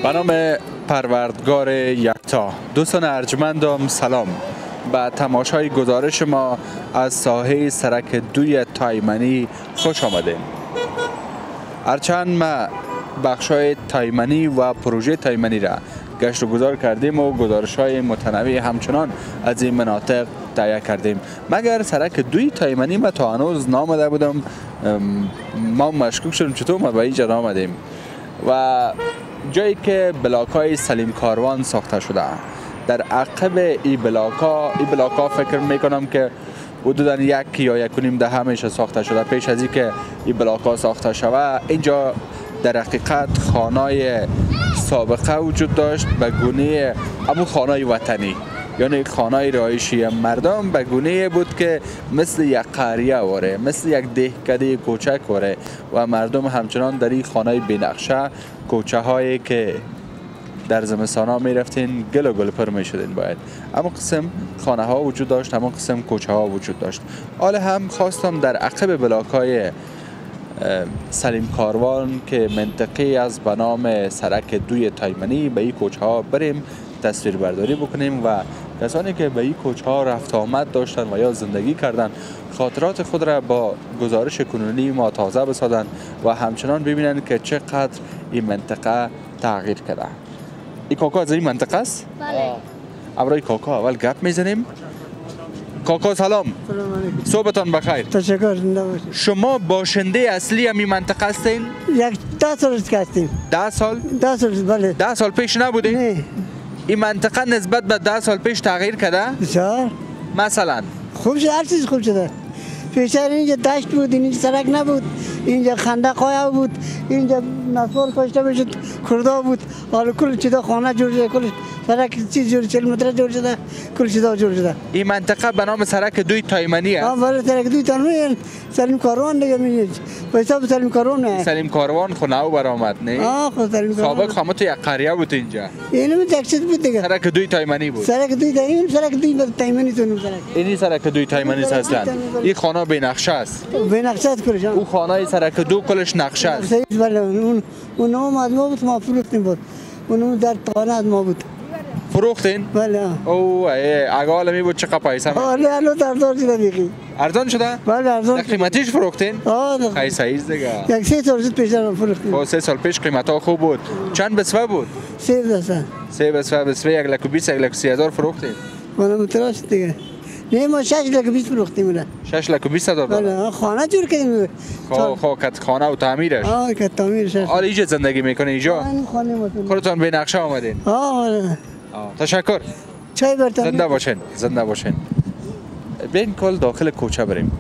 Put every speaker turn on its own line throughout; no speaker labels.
به نام پروردگار یکتا. دوستان ارجمندم سلام. به تماشای گزارش ما از ساحه سرک دوی تایمنی خوش آمدیم. هرچند ما بخشای تایمنی و پروژه تایمنی را گشت و گذار کردیم و گزارش‌های متنوع همچنان از این مناطق تهیه کردیم، مگر سرک دوی تایمنی ما تا هنوز نامده بودم. ما مشکوک شدیم چطور ما به اینجا آمدیم و جایی که بلاک‌های سلیم کاروان ساخته شده. در عقب این بلاک‌ها فکر میکنم که حدوداً 1 یا 1.5 دهه میشه ساخته شده. پیش از اینکه این بلاک‌ها ساخته شود اینجا در حقیقت خانه‌های سابقه وجود داشت به گونه همون خانه‌های وطنی، یعنی خانه‌های رهایشی مردم به گونه بود که مثل یک قریه واره، مثل یک دهکده کوچک واره و مردم همچنان در این خانه‌های بنقشه، کوچه هایی که در زمستان ها می رفتین گل و گل پر می شدین باید. اما قسم خانه ها وجود داشت، اما قسم کوچه ها وجود داشت. حالا هم خواستم در عقب بلاک های سلیم کاروان که منطقی از به نام سرک دوی تایمنی به این کوچه ها بریم تصویر برداری بکنیم و کسانی که به این کوچه ها رفت آمد داشتن و یا زندگی کردن خاطرات خود را با گزارش کنونی ما تازه بسازن و همچنان ببینن که چقدر این منطقه تغییر کرده. این کاکا از این منطقه است؟
بله.
امروی کاکا اول گپ میزنیم. کاکا سلام.
سلام علیکم.
صبحتان بخیر.
تشکر. زنده باشید.
شما باشنده اصلی همین منطقه هستین؟
10 سال است که هستیم.
10 سال؟
10 سال است، بله.
10 سال پیش نبودین؟
نه.
این منطقه نسبت به 10 سال پیش تغییر کرده؟
بسیار.
مثلا
خوب شده، هر چیز خوب شده. پیشتر اینجا دشت بود، اینجا سرک نبود، اینجا خندق های بود، اینجا نسوار کاشته میشد، کردا بود. حالا کل چیزا خانه جور شده، کل سرک چیز جور 40 متر جور شده، کل چیزا جور شده.
این منطقه به نام سرک دوی تایمنی است؟
بله، سرک دوی تایمنی. سلیم کاروان دیگه میگه. به حساب سلیم کاروان نه.
سلیم کاروان خو نو برآمد نه؟
خود سلیم کاروان.
سابق خامه تو یک قریه بود اینجا.
اینم یک چیز بود دیگه.
سرک دوی تایمنی بود.
سرک دوی تایمنی تو سرک.
اینی سرک دوی تایمنی است. این خانه به نقشه است.
به نقشه است کلش.
او خانه سرک دو کلش نقشه است.
بله، اون نام از ما بود، ما فروختیم بود. اون در خانه از ما بود.
فروختین؟
بله.
او اگه حالا می بود چقدر پیسه؟
حالا ارزان شده دیگه.
ارزان شده؟
بله ارزان.
قیمتیش فروختین؟ خیلی صحیح دیگه.
یک 3 سال پیش فروختیم.
3 سال پیش قیمت ها خوب بود. چند بسوه بود؟
3 بسوه.
3 بسوه 1,20,000 1,30,000 فروختین؟
من متراش دیگه. نه ما 6,20,000 فروختیم.
6,20,000
بله، خانه جور کردیم.
کت خانه و تعمیرش.
کت تعمیرش.
حالا اینجا زندگی میکنه اینجا؟
خانه ماتون.
خودتون به نقشه آمدین؟
بله.
تشکر.
چای برتن.
زنده باشین. زنده باشین. بین کل داخل کوچه بریم.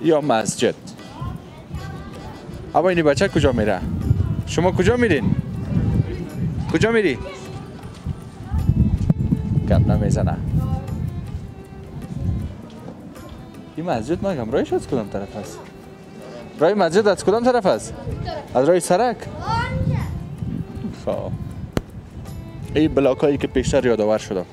یا مسجد. اما این بچه کجا میره؟ شما کجا میرین؟ کجا میری؟ گپ نمیزنه. این مسجد ما رایش از کدام طرف است؟ رای مسجد از کدام طرف است؟ از رای سرک؟ خب این بلاک هایی که پیشتر یادآور شدم.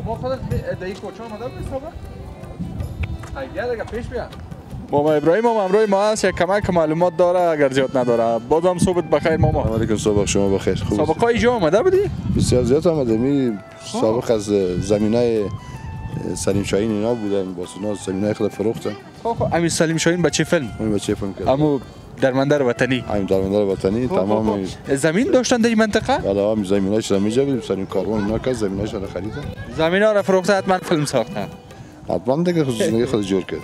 ما خودت در این کوچه آمده بودی سابق؟ بیا دیگه پیش بیا. ماما ابراهیم امروی ما هست، یک کمک معلومات داره اگر زیاد نداره. بازم صبحت بخیر ماما.
علیکم صبح شما بخیر.
سابق ها اینجا آمده بودی؟
بسیار زیاد آمده. می سابق از زمینای سلیم شاهین اینا بودن، با سونا زمینای خود فروختن.
خب امیر سلیم شاهین بچه فیلم؟
اون بچه فیلم کرد.
اما درمندر وطنی.
درمندر وطنی تمام.
زمین داشتن در این منطقه؟
بله، هم زمیناش را می‌جابیم، سلیم کاروان اینا که زمیناش را خریدن.
زمینا را فروخته حتما فیلم ساخته.
حتما دیگه خود زندگی خود جور کرد.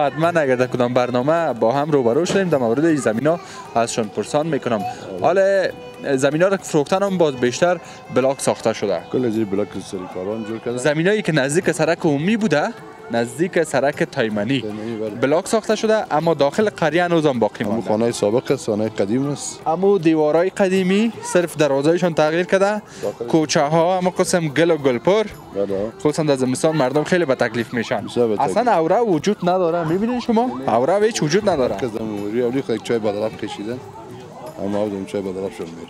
حتما اگر در کدام برنامه با هم روبرو شدیم در مورد این زمینا ازشون پرسان میکنم. حالا زمینا رو فروختن هم باز بیشتر بلاک ساخته شده.
کل از بلاک سری کاران جور کرده.
زمینایی که نزدیک سرک عمومی بوده نزدیک سرک تایمنی
بله.
بلاک ساخته شده، اما داخل قریه هنوز هم باقی
همون
مانده.
خانه سابق است، خانه قدیم است.
اما دیوارای قدیمی صرف دروازه‌شون تغییر کرده، کوچه ها هم قسم گل و گلپر،
بله.
خصوصا در زمستان مردم خیلی به تکلیف میشن.
بسیار به تکلیف.
اصلا اوره وجود نداره، میبینید شما اوره هیچ وجود نداره.
که زموری اولی خود چای بدرف کشیدن، اما اون چای بدرف شون میره.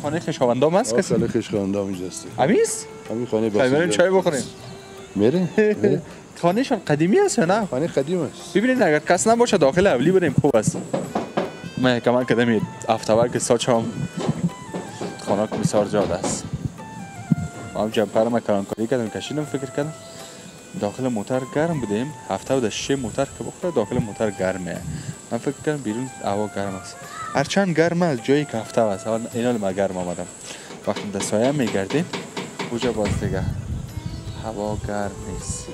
خانه خویشاوندام است کسی؟
خاله خویشاوندام اینجا است.
امیس؟
همین خانه
بریم چای بخوریم.
میره؟
خانهشون قدیمی است یا نه؟
خانه قدیم است.
ببینید اگر کس نباشه داخل اولی بریم خوب است. من کمان کردم هفته که ساچم خانه بسیار زیاد است. ما هم جمپر ما کلانکاری کردم کشیدم فکر کردم داخل موتر گرم بودیم، هفته و شش موتر که بخوره داخل موتر گرمه. من فکر کردم بیرون هوا گرم است. هرچند گرم است جایی که هفته است، اینا ما گرم آمدم. وقتی در سایه میگردیم اونجا باز دیگه هوا گرم نیست.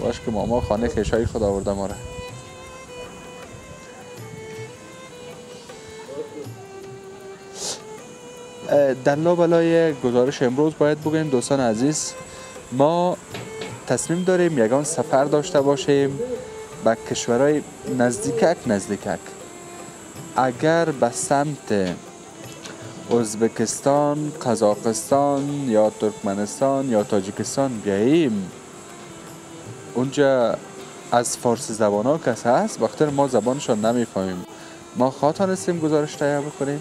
باش که ماما خانه خیشایی خود آورده ما را. در لابلای گزارش امروز باید بگویم دوستان عزیز، ما تصمیم داریم یگان سفر داشته باشیم به کشورهای نزدیکک. اگر به سمت ازبکستان، قزاقستان یا ترکمنستان یا تاجیکستان بیاییم، اونجا از فارسی زبان ها کسی هست وقتی ما زبانشان نمیفهمیم، ما خواهان هستیم گزارش تهیه بکنیم.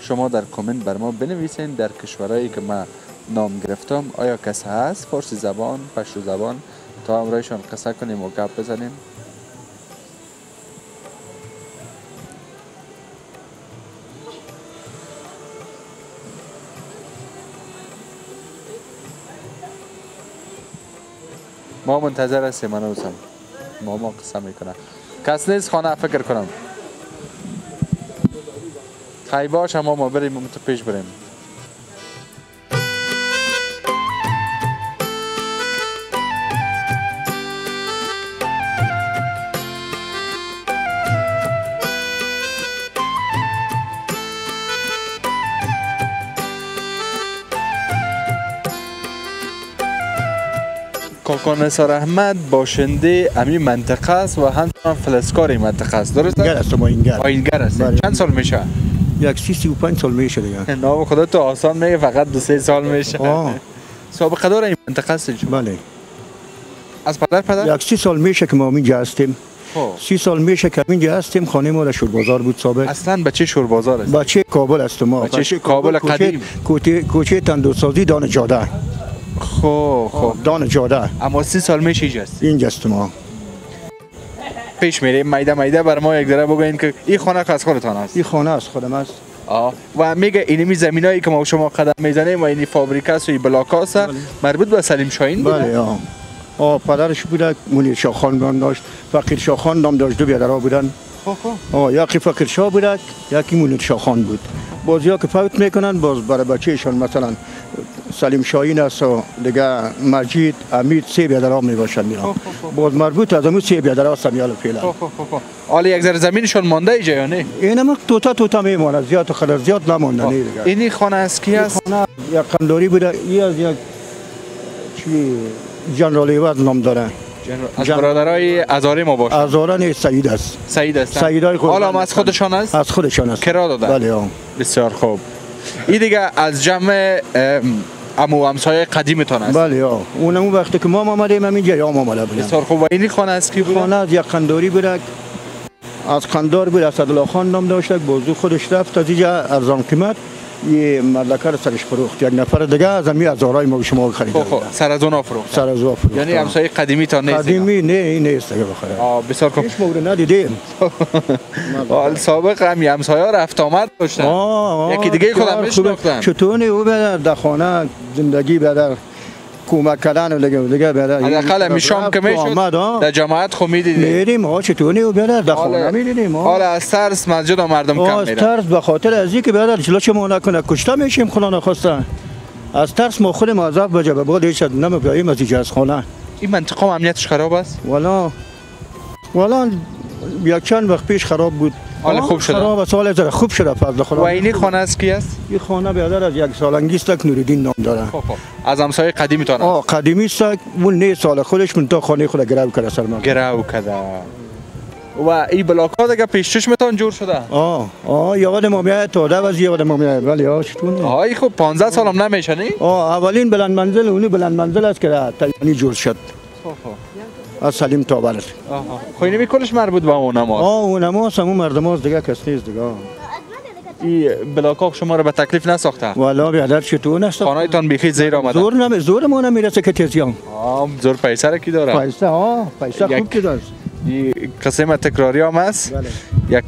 شما در کامنت بر ما بنویسین در کشورهایی که ما نام گرفتم آیا کسی هست فارسی زبان، پشتو زبان، تا همراهشان قصه کنیم و گپ بزنیم. ما منتظر هستیم هنوزم. ماما قصه میکنه کس نیست خانه فکر کنم. خیلی باش اما ما بریم تو پیش بریم. کاکا نثار احمد باشنده امی منطقه است و همچنان فلسکار منطقه است، درست
اینگر است؟
آینگر است.
بله.
چند سال میشه؟
یک 35 سال میشه دیگه.
نام خدا تو آسان میگه، فقط 2-3 سال میشه. سابقه داره این منطقه است؟
بله.
از پدر؟
یک 30 سال میشه که ما اینجا هستیم. 30 سال میشه که اینجا هستیم. خانه ما در شوربازار بود سابق.
اصلا بچه شوربازار است؟
بچه کابل است ما.
بچه کابل قدیم.
کوچه تندوسازی دان جاده.
خب
دان جاده.
اما 30 سال میشه
اینجا است ما.
پیش میریم میده بر ما یک ذره بگوین که این خانه از خودتان است؟
این خانه از خودم است.
و میگه اینمی زمینایی که ما شما قدم میزنیم و این فابریکه است و این بلاک است مربوط به سلیم شاهین بود؟
بله. پدرش بود منیر شاه خان داشت، فقیر شاه خان نام داشت، دو برادر بودن. یکی فقیر شاه بود، یکی منیر شاه خان بود. بازیا که فوت میکنن باز برای بچه‌شان مثلا سلیم شاهین است و دیگه مجید، امید، 3 برادر میباشن میرن. باز مربوط از همون 3 برادر است میال فعلا.
حالا یک ذره زمینشون مانده ایجا یا نه؟
اینم توتا میمونه، زیاد خلاص زیاد نمونده نه دیگه.
اینی خانه است کی است؟
خانه یک قنداری بود، این از یک چی جنرال ایواد نام داره.
از برادرای ازاری ما باشه.
ازاران سعید است.
سعید است.
سعیدای خود.
حالا از خودشان است؟
از خودشان است.
کرا داده.
بله.
بسیار خوب. این دیگه از جمع همسایه قدیمتان است؟
بله. اونم وقتی که ما آمدیم اینجا یا ما آمده بودیم.
بسیار خوب. و این خانه است کی بود؟
خانه از یک قنداری بود، از قندار بود، اسدالله خان نام داشت. بازو خودش رفت از اینجا ارزان قیمت یه مملکت سرش فروخت. یک نفر دیگه از همین ازارای ما شما خریده.
سر از اون فروخت.
سر از اون فروخت.
یعنی همسایه قدیمی تا نیست؟
قدیمی نه، این نیست دیگه بخره.
بسیار خوب.
هیچ مورد ندیدیم.
سابق هم همسایه رفت آمد داشتن. یکی دیگه خودم میشناختن.
چطور او در خانه زندگی بدر کمک کردن و دیگه بدر.
حداقل میشام که میشد در جماعت خو میدیدیم.
میریم چطور او بدر در خانه میدیدیم.
حالا از ترس مسجد مردم کم میرن.
از ترس به خاطر از اینکه بدر جلوش ما نکنه کشته میشیم خدا نخواسته. از ترس ما خودم عذاب بجا به بعد هیچ نمی‌پاییم از اینجا از خانه.
این منطقه هم امنیتش خراب است؟
والا یک چند وقت پیش خراب بود.
حالا خوب شده؟
خراب است، حالا ذره خوب شده فضل خدا.
و اینی خانه از کی است؟
این خانه برادر از یک سالنگی است که نوردین نام داره.
از همسایه قدیمی تان؟
قدیمی است، اون نه سال خودش من تا خانه خود گرو کرده سر ما.
گرو کرده. و این بلاک ها دیگه پیش چشمتان جور شده؟
یاد ما میاد تا دوازی یاد ما میاد ولی چطور؟
آهای خب 15 سال هم نمیشه نی؟
اولین بلند منزل اونی بلند منزل است که تایمانی جور شد. از سلیم تا برد.
خوی نمی کلش مربوط به اون نماز؟
اون نماز همون مردماز دیگه کس نیست دیگه.
این بلاک ها شما رو به تکلیف نساخته؟
والا بیادر چطور نساخته؟
خانه تان بیخی زیر آمده؟
زور ما نمیرسه که تیزیان.
زور پیسه را کی داره؟
پیسه خوب که داره.
این قسم تکراری هم است. یک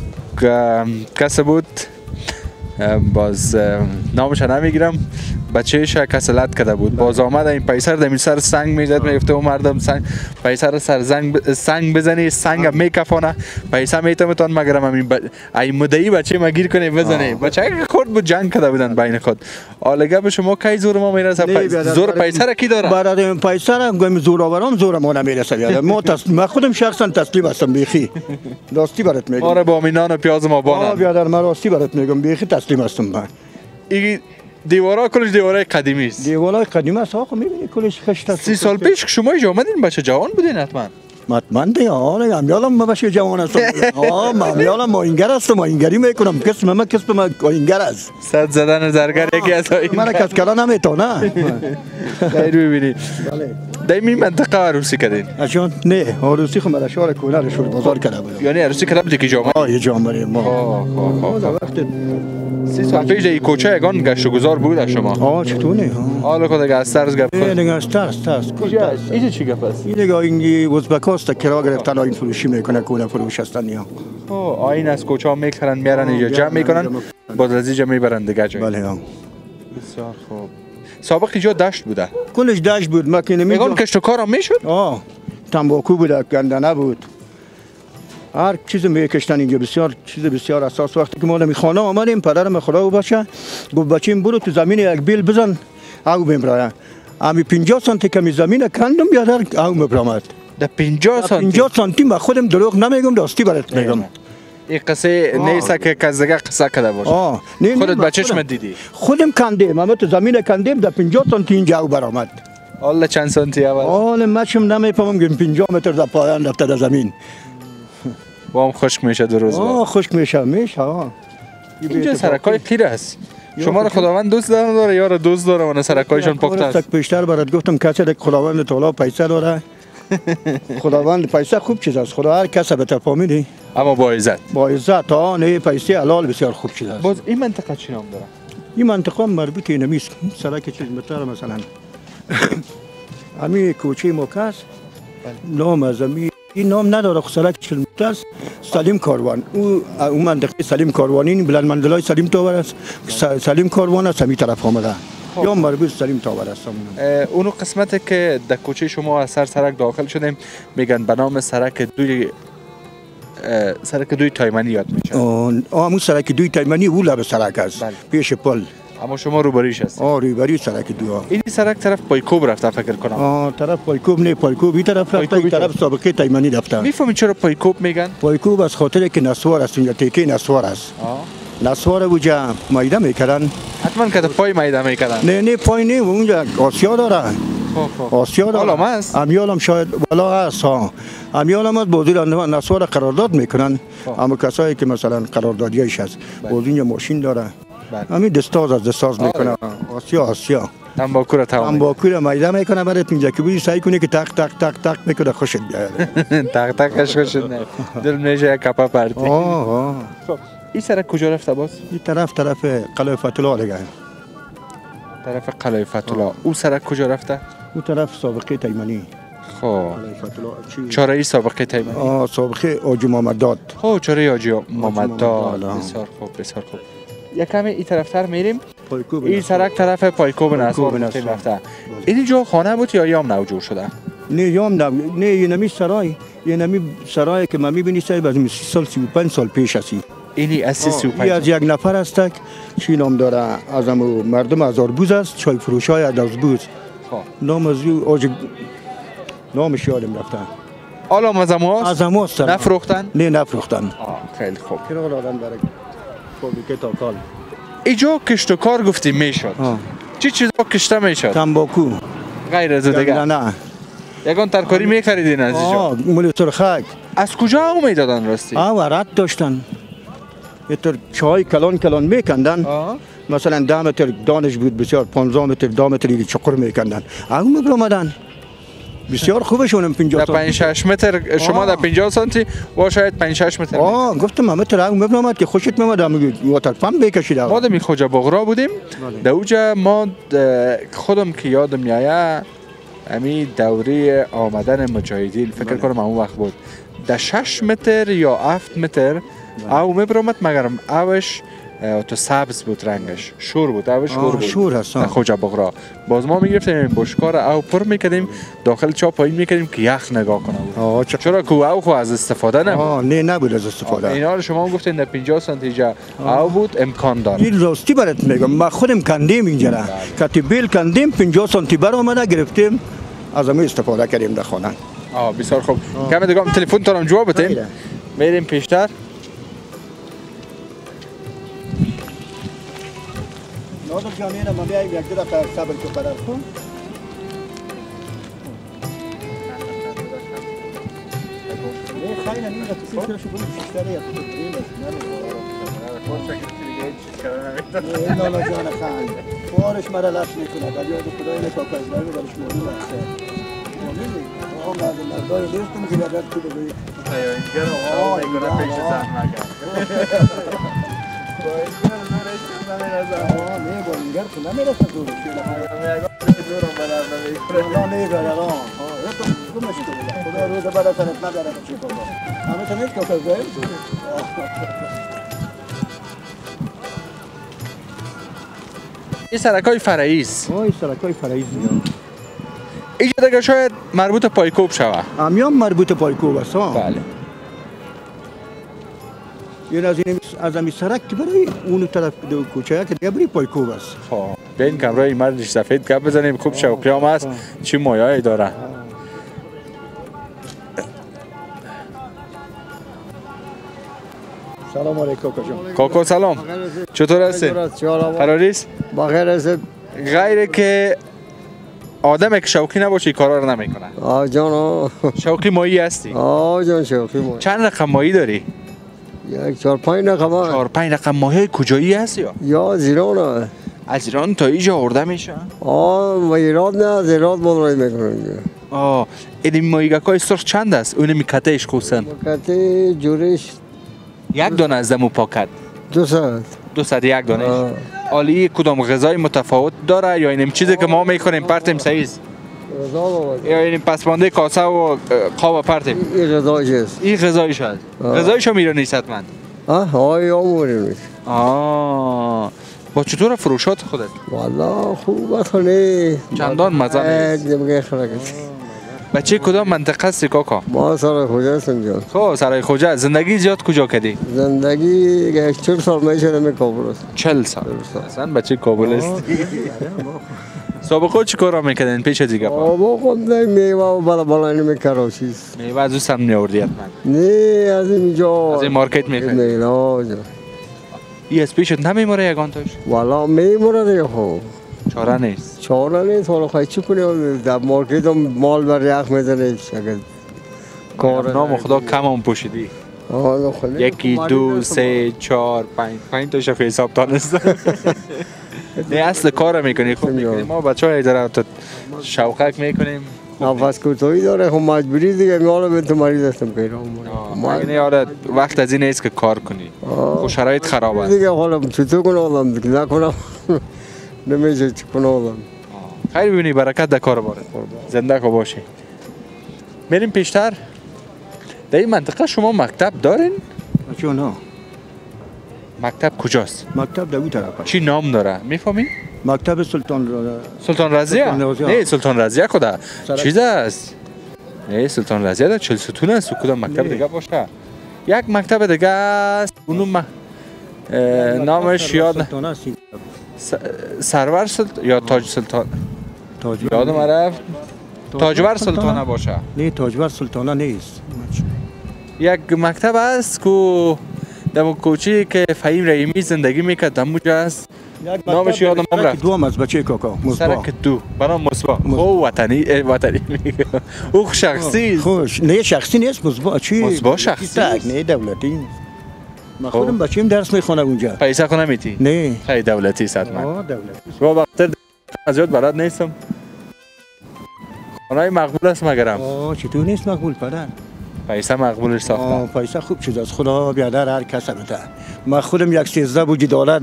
کس بود باز نامش نمیگیرم، بچه‌ش کسلت کرده بود، باز آمد این پیسر دمی سر سنگ میزد، میگفته اون مردم پیسر سر سنگ بزنی، سنگ میکفانه، پیسه میتونتون مگرم این مدعی بچه ما گیر کنه بزنه. بچه خورد بود جنگ کرده بودن بین خود. حالا به شما کی زور ما میرسه؟ زور پیسر کی داره؟
برای پیسر گم زور آورم زور ما نمیرسه. ما خودم شخصا تسلیم هستم بیخی. راستی برات میگم.
ما با مینان و پیاز ما بانم.
بیادر من راستی برات میگم بیخی تسلیم هستم من.
این دیوارا کلش دیوارای قدیمی است.
دیوارای قدیمی است آقا، میبینی کلش خشت است.
30 سال پیش شما اینجا اومدین بچه جوان بودین حتما.
من دیگه من یادم بچه جوان هستم. من یادم ماینگر هستم، ماینگری میکنم. کسب من ماینگر است.
صد زدن زرگر یکی از این.
من کس کلا نمیتونه.
خیر ببینید. بله. در این منطقه عروسی کردین؟
اجان نه، عروسی خود شهر کوهنر شور بازار کرده بود.
یعنی عروسی کرده بود که جامعه؟
یه جامعه ما.
وقت 30 سال پیش این کوچه یگان گشت و گذار بود شما؟
چطوره؟
حالا که دیگه از ترس گپ
نه دیگه از ترس.
اینجا چی گپ است؟
این دیگه این ازبکاست که کرا گرفتن این فروشی میکنه کونه فروش هستن یا.
این از کوچه ها میخرن میارن اینجا جمع میکنن، باز از اینجا میبرن دیگه جای.
بله.
بسیار خوب. سابق اینجا دشت بوده؟
کلش دشت بود. ما که نمیدونم.
میگن کشت و کار هم میشد؟
تنباکو بود، گندنه بود. هر چیز میکشتن اینجا، بسیار اساس. وقتی که ما در خانه آمدیم پدرم خدا باشه گفت بچیم برو تو زمین یک بیل بزن او بمرایه. امی 50 سانتی کمی زمین کندم بیادر او مبرامد.
در 50 سانتی؟
50 سانتی من خودم دروغ نمیگم، راستی برات میگم.
این قصه نیست که کزدگه قصه کرده باشه. خودت بچه‌ش دیدی؟
خودم کندیم، ما تو زمین کندیم در 50 سانتی اینجا او برآمد.
حالا چند سانتی اول؟
حالا مچم نمیفهمم که 50 متر در پایان رفته در زمین.
با هم خشک میشه دو روز بعد.
خشک میشه.
اینجا سرکای خیر است. شما رو خداوند دوست داره یا دوست داره و سرکایشون پخته است؟
بیشتر برات گفتم کسی که خداوند تعالی پیسه داره. خداوند پیسه خوب چیز است. خدا هر کس به تفاهمی
اما با عزت
نه پیسه حلال بسیار خوب چیز است.
باز این منطقه چی نام داره؟
این منطقه مربوط به نمیست سرک چیز مثلا همین کوچه موکاس نام از این نام نداره. سرک کیلومتر است. سلیم کاروان اون منطقه سلیم کاروانی بلند منزلای سلیم تاور است. سلیم کاروان از همین طرف آمده. یا مربوط سلیم تاور است.
اونو قسمتی که در کوچه شما از سرک داخل شدیم میگن به نام سرک دوی تایمانی یاد میشه.
همون سرک دوی تایمانی او لب سرک است. پیش پل.
اما شما روبریش هست؟
روبری سرک دو.
این سرک طرف پایکوب رفته فکر کنم.
طرف پایکوب نه، پایکوب این طرف رفته، این طرف سابقه تایمانی رفته.
میفهمی چرا پایکوب میگن؟
پایکوب از خاطر که نسوار است، اینجا تیکه نسوار است. نسوار اونجا مایده میکردن.
حتما که پای مایده میکردن.
نه پای نه، اونجا آسیا داره. آسیا داره.
والا هست.
امیال هم شاید والا هست. امیال هم از بازی نسوار قرارداد میکنن. اما کسایی که مثلا قراردادیش هست. بازی اینجا ماشین داره. همین دستاز میکنه. آسیا
تنباکو را
تنباکو را مایده میکنه برات اینجا که بودی سعی کنی که تق تق تق تق میکنه خوشت بیاد.
تق تقش خوشت نه دل میشه یک کپا پرتی. خب این سرک کجا رفته باز؟
این طرف قلعه فتولا دیگه.
طرف قلعه فتولا. او سرک کجا رفته؟
او طرف سابقه تایمانی.
خب چاره ای سابقه تایمانی؟
سابقه آجی محمد داد.
چاره آجی محمد داد. بسیار خوب. یکم این طرف تر میریم. این سرک طرف پایکوب نسوار رفته. این جا خانه بود یا یام نو جور شده؟
نه یام نو، نه یه نمی سرای که ما میبینی سای از 30 سال 35 سال پیش هستی.
اینی از
این
35
از یک نفر است چی نام داره از امو مردم هزاربوز است چای فروش های هزاربوز نام از او نامش یادم رفته
حالا مزمو هست؟
از امو است
نفروختن؟
نه نفروختن
خیلی خوب
کرال آدم برای فابریکه تاکال
اینجا کشت و کار گفتیم میشد چی چیزا کشته میشد؟
تنباکو
غیر از دیگه
نه
یگان ترکاری میخریدین از اینجا؟
مولی سرخک
از کجا او میدادن راستی؟
رد داشتن یه تر چای کلان میکندن مثلا 10 متر دانش بود بسیار 15 متر 10 متر چقر میکندن او میبرامدن بسیار خوبشونم 50
در 5 6 متر شما در 50 سانتی و شاید 5 6 متر
گفتم متر او میبرامد که خوشت میاد میگه واتر پمپ بکشید
ما در خوجا بغرا بودیم در اوجا ما خودم که یادم میاد امی دوره آمدن مجاهدین فکر کنم اون وقت بود در 6 متر یا 7 متر او میبرامد مگرم اوش تو سبز بود رنگش شور بود اوش شور بود
شور هست
خوجا بغرا باز ما میگرفتیم بشکار او پر میکردیم داخل چا پایین میکردیم که یخ نگاه کنه بود چرا که او خو از استفاده نبود
نه نبود از استفاده
اینا رو شما گفتین در 50 سانتی جا او بود امکان داره
این راستی برات میگم ما خودم کندیم اینجا کتی بیل کندیم 50 سانتی بر اومده گرفتیم از همه استفاده کردیم در خانه
بسیار خوب کمی دیگه تلفن تارم جواب بدیم میریم پیشتر
نادر جان اینا ما بیاییم یک دقیقه صبر کو قرار کن خیلی نمیشه تو فکرشو بود بیشتره یا تو دریم است نه نه جان خان فارش مرا لاش میکنه ولی یاد خدای نکاکاز برای برش مونی لحظه مونی آقا مردای لیستم که بعد تو بگی آه میگه پیش زحمت نه با اینگر تو نمیرسه دورش دورم برام نمیکنه نه برام تو ماشین تو خدا روز بعد سنت نداره چی کنم همه تو نیست که کجا
این سرکای فرعی است
این سرکای فرعی
اینجا دیگه شاید مربوط پایکوب شوه
همیان مربوط پایکوب است
بله
این از این سرک که برای اون طرف دو کوچه که دیگه بری پایکوب است
به این کمرای مردش سفید گپ بزنیم خوب شوقیام است چی مایه‌ای داره
سلام علیکم کاکا
کاکا سلام چطور هستی؟ قراریست؟
بخیر است
غیره که آدم که شوقی نباشه کارا رو نمیکنه
جان
شوقی ماهی هستی؟
جان شوقی ماهی
چند رقم ماهی داری؟
یک 4 5 رقم
4 5 رقم ماهی کجایی هست
یا از ایران
از ایران تا اینجا آورده میشه؟
و ایران نه از ایران برداری میکنن
این ماهیگکای سرخ چند است؟ اون میکتهش خوسن؟
میکته جورش
یک دانه از دمو پاکت
200
یک دانه عالی کدام غذای متفاوت داره یا این چیزی که ما میکنیم پرتیم سایز یا این پسمانده کاسه و قاب پرتیم
این غذایش است
این غذایش است غذایشو میرونی حتما
یا میرونی
با چطور فروشات خودت
والله خوب خونه
چندان مزه نیست بچه کدام منطقه هستی کاکا؟
ما سرای خوجه هستم جان
خب سرای خوجه زندگی زیاد کجا کردی؟
زندگی 40 سال میشه در کابل است
40 سال اصلا بچه کابل است سابقه چی کارا میکردین پیش دیگه
سابقه میوه و بالا نمیکراشی
میوه از دوستم میوردی حتما
نه از اینجا
از این مارکت میخری
نه
ای از پیشت نمیموره یگان توش
والا میموره دیگه خب
چاره نیست
حالا خواهی چی کنی در مارکت هم مال بر یخ میزنه
کار نام خدا کم هم پوشیدی یکی دو سه چهار پنج تا شفه حساب تانست نه اصل کار میکنی خوب میکنی ما بچه های داره شوقک میکنیم
نفس کوتاهی داره خب مجبوری دیگه میالا به تو مریض هستم که
یعنی آره وقت از این نیست که کار کنی خب شرایط خراب است
دیگه حالا چطور کنم آدم دیگه نکنم نمیشه چی کنم آدم
خیلی ببینی برکت در کار باره زنده که باشی میریم پیشتر در این منطقه شما مکتب دارین؟
چون ها
مکتب کجاست؟
مکتب در اون طرف
چی نام داره؟ میفهمی؟
مکتب
سلطان رضیه؟ نه سلطان رضیه کده چیز است؟ نه سلطان رضیه در 40 ستون است و کدام مکتب دیگه باشه یک مکتب دیگه است اونو نامش یاد
سلطان است.
سرور یا تاج سلطان
تاجور
یادم رفت. تاجور سلطانه باشه.
نه تاجور سلطانه نیست.
یک مکتب است که در کوچی که فهیم رحیمی زندگی میکرد دموجه است. نامش یادم رفت.
دوم از بچه کاکا مصباح.
سرک دو برام مصباح. او وطنی میگه. او شخصی.
خوش نه شخصی نیست مصباح چی؟
مصباح شخصی.
نه دولتی. ما خودم بچه‌م درس میخونه اونجا.
پیسه خونه میتی؟
نه.
خیلی دولتی است حتما.
دولتی.
با وقت از یاد بلد نیستم. خانه مقبول است مگرم.
چطور نیست مقبول پدر؟
پیسه مقبولش ساختم.
پیسه خوب چیز از خدا بیادر هر کس بده. ما خودم یک 13 بوجی دلار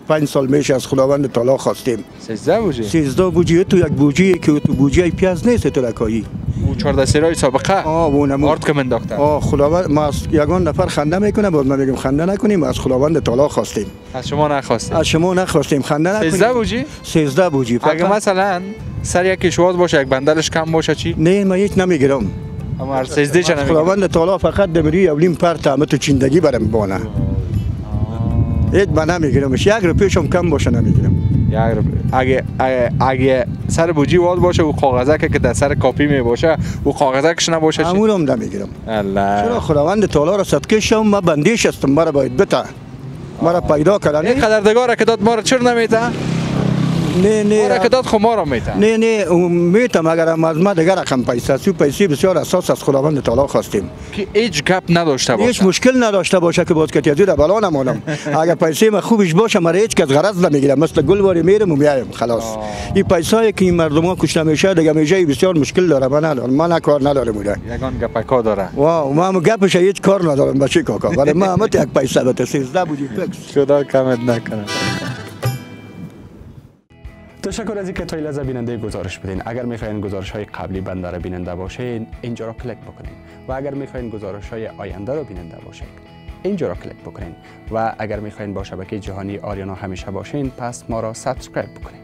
5 سال میشه از خداوند تعالی خواستیم.
13 بوجی؟ 13
بوجی تو یک بوجی که تو بوجی پیاز نیست تو لکایی.
او 14 سیرای سابقه.
اونم
آرد که من داختم.
خداوند ما از یگان نفر خنده میکنه باز ما میگیم خنده نکنیم از خداوند تعالی خواستیم.
از شما نخواستیم.
از شما نخواستیم خنده نکنیم.
13 بوجی؟
13 بوجی.
اگه مثلا سر یک کشواز باشه یک بندلش کم باشه چی؟
نه ما هیچ نمیگیرم.
اما هر 13 چه نمیگیرم.
خداوند تعالی فقط دمری اولین پر تامه تو چیندگی برم بونه. هیچ من نمیگیرمش. 1 روپیشم کم باشه نمیگیرم.
اگه سر بوجی واد باشه و کاغذک که در سر کاپی می باشه و کاغذکش نباشه چی؟
همونم نمیگیرم.
الله.
چرا خداوند تعالی را صدقه شم ما بندیش هستم مرا باید بته. مرا پیدا کردن.
این قدردگار که داد ما را چرا نمیته؟
نه
ما را که داد خو ما را میته.
نه میتم اگر از ما دیگر رقم پیسه سو پیسه بسیار اساس از خداوند تعالی خواستیم
که هیچ گپ نداشته باشه.
هیچ مشکل نداشته باشه که باز که تیزی را بلا نمانم. اگر پیسه ما خوبش باشه مرا هیچ کس غرض نمیگیره مثل گلواری میرم و میایم خلاص. این پیسه که این مردم کشته میشه دیگه میشه بسیار مشکل داره من ندارم من کار ندارم بوده
یگان گپکا داره.
واو ما گپش هیچ کار ندارم بچه کاکا ولی ما هم یک پیسه بده 13 بودی فکس
خدا کمت نکنه.
تشکر از اینکه تا این لحظه بیننده گزارش بودین. اگر میخواین گزارش های قبلی بنده را بیننده باشین اینجا را کلیک بکنین و اگر میخواین گزارش های آینده را بیننده باشین اینجا را کلیک بکنین و اگر میخواین با شبکه جهانی آریانا همیشه باشین پس ما را سابسکرایب بکنین.